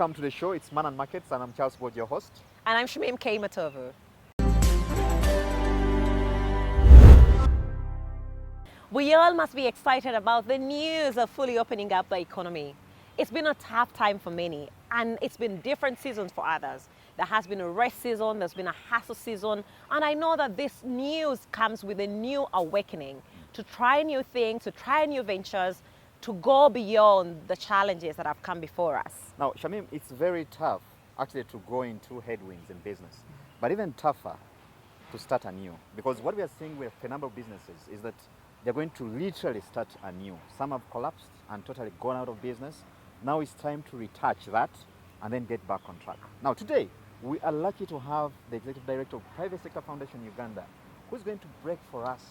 Welcome to the show. It's Money and Markets, and I'm Charles Bod, your host. And I'm Shamim K. Matovu. We all must be excited about the news of fully opening up the economy. It's been a tough time for many, and it's been different seasons for others. There has been a rest season, there's been a hustle season, and I know that this news comes with a new awakening to try new things, to try new ventures, to go beyond the challenges that have come before us. Now, Shamim, it's very tough actually to go into headwinds in business, but even tougher to start anew. Because what we are seeing with a number of businesses is that they're going to literally start anew. Some have collapsed and totally gone out of business. Now it's time to retouch that and then get back on track. Now, today, we are lucky to have the Executive Director of Private Sector Foundation Uganda, who's going to break for us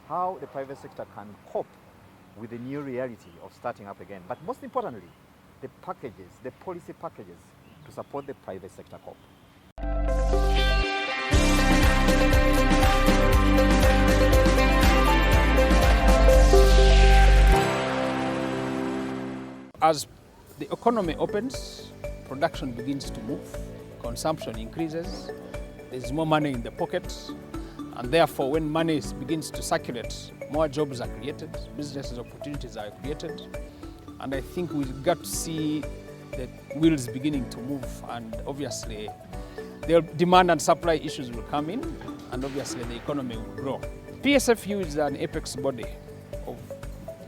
how the private sector can cope with the new reality of starting up again. But most importantly, the packages, the policy packages to support the private sector cope. As the economy opens, production begins to move, consumption increases, there's more money in the pocket, and therefore when money begins to circulate, more jobs are created, business opportunities are created, and I think we got to see the wheels beginning to move, and obviously the demand and supply issues will come in, and obviously the economy will grow. PSFU is an apex body of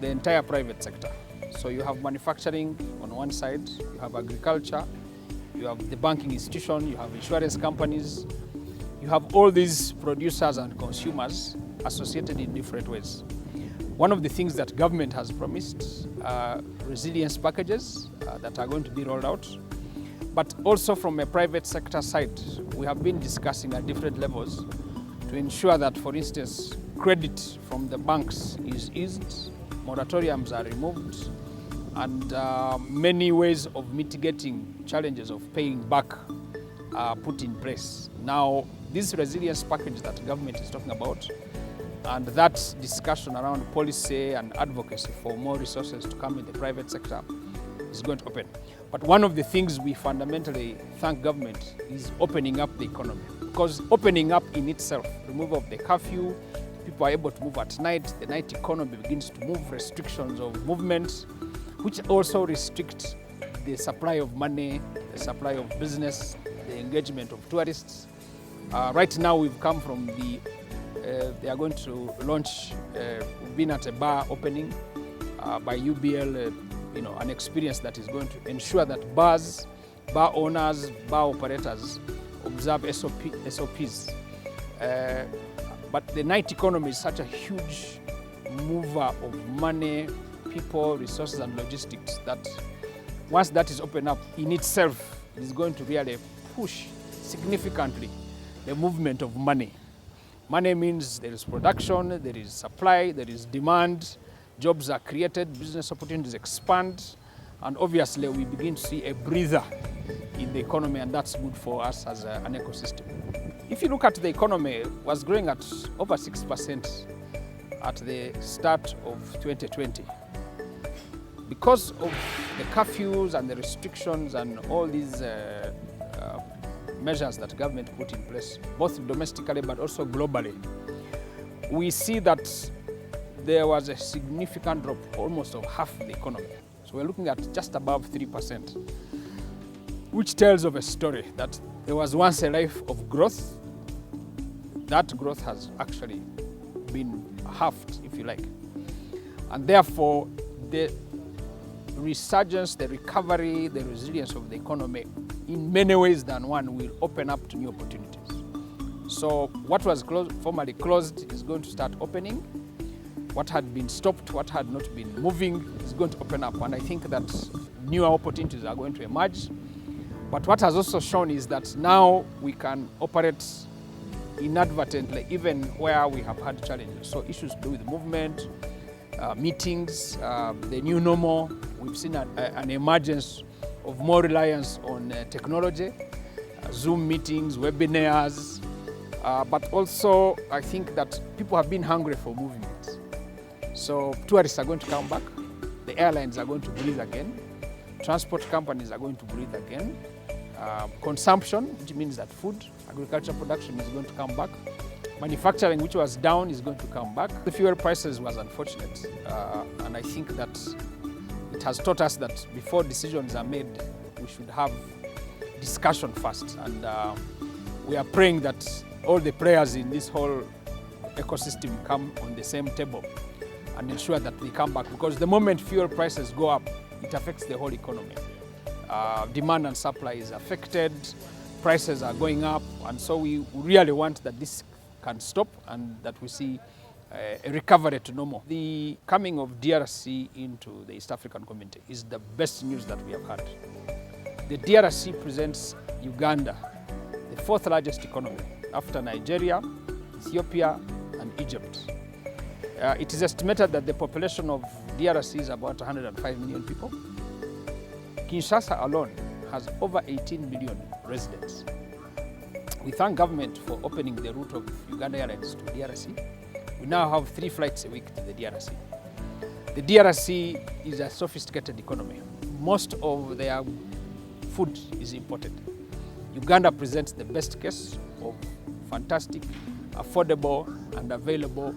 the entire private sector. So you have manufacturing on one side, you have agriculture, you have the banking institution, you have insurance companies, you have all these producers and consumers associated in different ways. One of the things that government has promised are resilience packages that are going to be rolled out. But also from a private sector side, we have been discussing at different levels to ensure that, for instance, credit from the banks is eased, moratoriums are removed, and many ways of mitigating challenges of paying back are put in place. Now, this resilience package that government is talking about, and that discussion around policy and advocacy for more resources to come in the private sector is going to open. But one of the things we fundamentally thank government is opening up the economy. Because opening up in itself, removal of the curfew, people are able to move at night, the night economy begins to move, restrictions of movement, which also restrict the supply of money, the supply of business, the engagement of tourists. Right now we've come from they are going to launch, we've been at a bar opening by UBL, an experience that is going to ensure that bars, bar owners, bar operators observe SOPs. But the night economy is such a huge mover of money, people, resources and logistics that once that is opened up in itself, it is going to really push significantly the movement of money. Money means there is production, there is supply, there is demand, jobs are created, business opportunities expand, and obviously we begin to see a breather in the economy, and that's good for us as an ecosystem. If you look at the economy, it was growing at over 6% at the start of 2020. Because of the curfews and the restrictions and all these measures that government put in place, both domestically but also globally, we see that there was a significant drop, almost of half the economy. So we're looking at just above 3%, which tells of a story that there was once a life of growth. That growth has actually been halved, if you like. And therefore, the resurgence, the recovery, the resilience of the economy, in many ways than one, will open up to new opportunities. So what was formerly closed is going to start opening. What had been stopped, what had not been moving is going to open up. And I think that newer opportunities are going to emerge. But what has also shown is that now we can operate inadvertently, even where we have had challenges. So issues to do with movement, meetings, the new normal. We've seen an emergence of more reliance on technology, Zoom meetings, webinars, but also I think that people have been hungry for movement. So tourists are going to come back, the airlines are going to breathe again, Transport companies are going to breathe again. Consumption, which means that food, agriculture production is going to come back. Manufacturing, which was down, is going to come back. The fuel prices was unfortunate, and I think that it has taught us that before decisions are made, we should have discussion first. And we are praying that all the players in this whole ecosystem come on the same table and ensure that they come back, because the moment fuel prices go up, it affects the whole economy. Demand and supply is affected, prices are going up, and so we really want that this can stop and that we see a recovery to normal. The coming of DRC into the East African community is the best news that we have had. The DRC presents Uganda, the fourth largest economy after Nigeria, Ethiopia, and Egypt. It is estimated that the population of DRC is about 105 million people. Kinshasa alone has over 18 million residents. We thank government for opening the route of Uganda Airlines to DRC. We now have 3 flights a week to the DRC. The DRC is a sophisticated economy. Most of their food is imported. Uganda presents the best case of fantastic, affordable, and available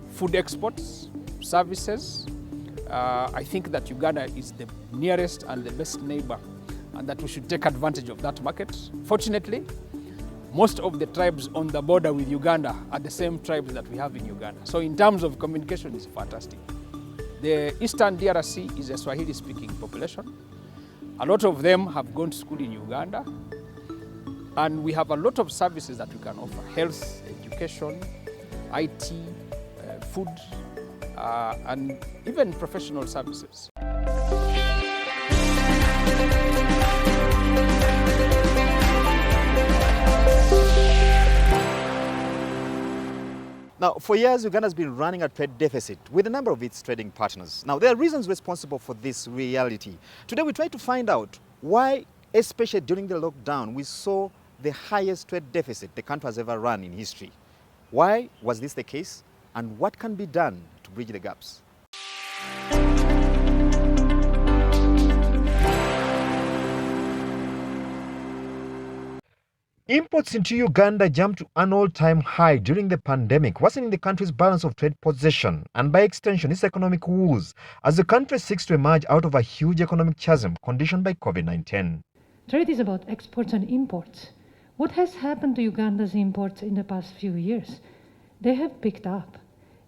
food exports, services. I think that Uganda is the nearest and the best neighbor, and that we should take advantage of that market. Fortunately, most of the tribes on the border with Uganda are the same tribes that we have in Uganda. So in terms of communication, it's fantastic. The Eastern DRC is a Swahili-speaking population. A lot of them have gone to school in Uganda, and we have a lot of services that we can offer: health, education, IT, food, and even professional services. Now, for years, Uganda has been running a trade deficit with a number of its trading partners. Now, there are reasons responsible for this reality. Today, we try to find out why, especially during the lockdown, we saw the highest trade deficit the country has ever run in history. Why was this the case, and what can be done to bridge the gaps? Imports into Uganda jumped to an all-time high during the pandemic, worsening the country's balance of trade position and, by extension, its economic woes, as the country seeks to emerge out of a huge economic chasm conditioned by COVID-19. Trade is about exports and imports. What has happened to Uganda's imports in the past few years? They have picked up.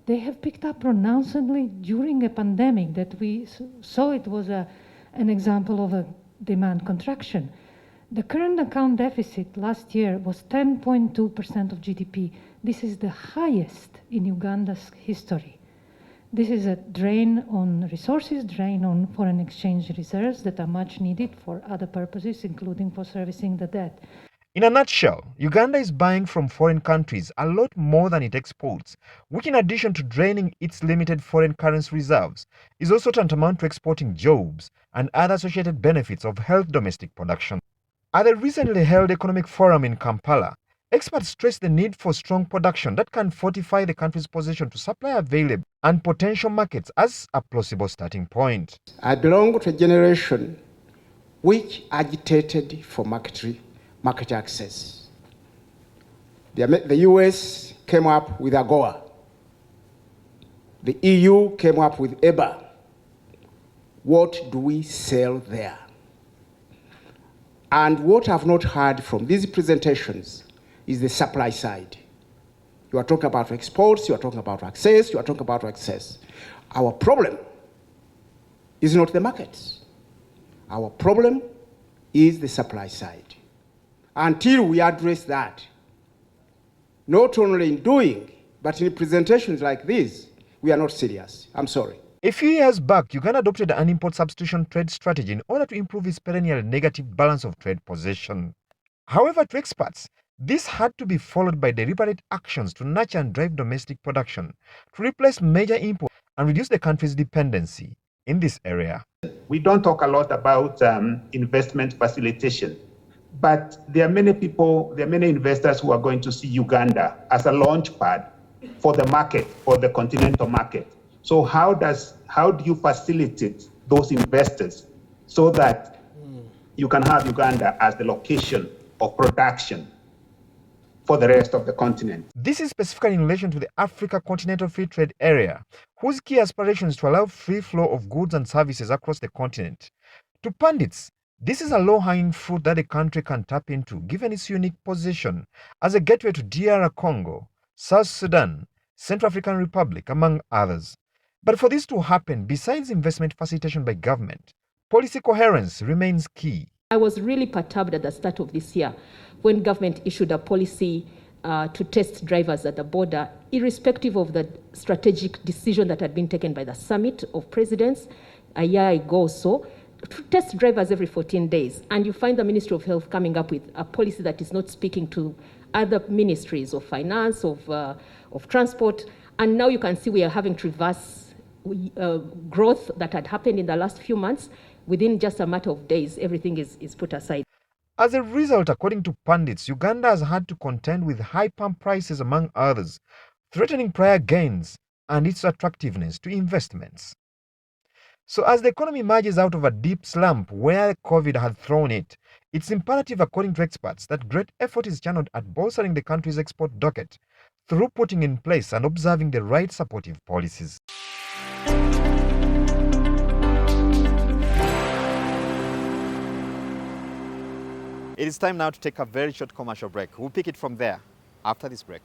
They have picked up pronouncedly during a pandemic that we saw it was an example of a demand contraction. The current account deficit last year was 10.2% of GDP. This is the highest in Uganda's history. This is a drain on resources, drain on foreign exchange reserves that are much needed for other purposes, including for servicing the debt. In a nutshell, Uganda is buying from foreign countries a lot more than it exports, which, in addition to draining its limited foreign currency reserves, is also tantamount to exporting jobs and other associated benefits of healthy domestic production. At the recently held Economic Forum in Kampala, experts stressed the need for strong production that can fortify the country's position to supply available and potential markets as a plausible starting point. I belong to a generation which agitated for market access. The US came up with AGOA. The EU came up with EBA. What do we sell there? And what I've not heard from these presentations is the supply side. You are talking about exports, you are talking about access, you are talking about access. Our problem is not the markets. Our problem is the supply side. Until we address that, not only in doing, but in presentations like this, we are not serious. I'm sorry. A few years back, Uganda adopted an import substitution trade strategy in order to improve its perennial negative balance of trade position. However, to experts, this had to be followed by deliberate actions to nurture and drive domestic production, to replace major imports and reduce the country's dependency in this area. We don't talk a lot about investment facilitation, but there are many people, there are many investors who are going to see Uganda as a launch pad for the market, for the continental market. So how do you facilitate those investors so that you can have Uganda as the location of production for the rest of the continent. This is specifically in relation to the Africa Continental Free Trade Area, whose key aspiration is to allow free flow of goods and services across the continent. To pundits, this is a low-hanging fruit that the country can tap into, given its unique position as a gateway to DR Congo, South Sudan, Central African Republic, among others. But for this to happen, besides investment facilitation by government, policy coherence remains key. I was really perturbed at the start of this year when government issued a policy to test drivers at the border, irrespective of the strategic decision that had been taken by the summit of presidents a year ago or so, to test drivers every 14 days. And you find the Ministry of Health coming up with a policy that is not speaking to other ministries of finance, of transport. And now you can see we are having to reverse growth that had happened in the last few months. Within just a matter of days, everything is put aside. As a result, according to pundits, Uganda has had to contend with high pump prices, among others, threatening prior gains and its attractiveness to investments. So as the economy emerges out of a deep slump where COVID had thrown it, it's imperative, according to experts, that great effort is channeled at bolstering the country's export docket through putting in place and observing the right supportive policies. It is time now to take a very short commercial break. We'll pick it from there after this break.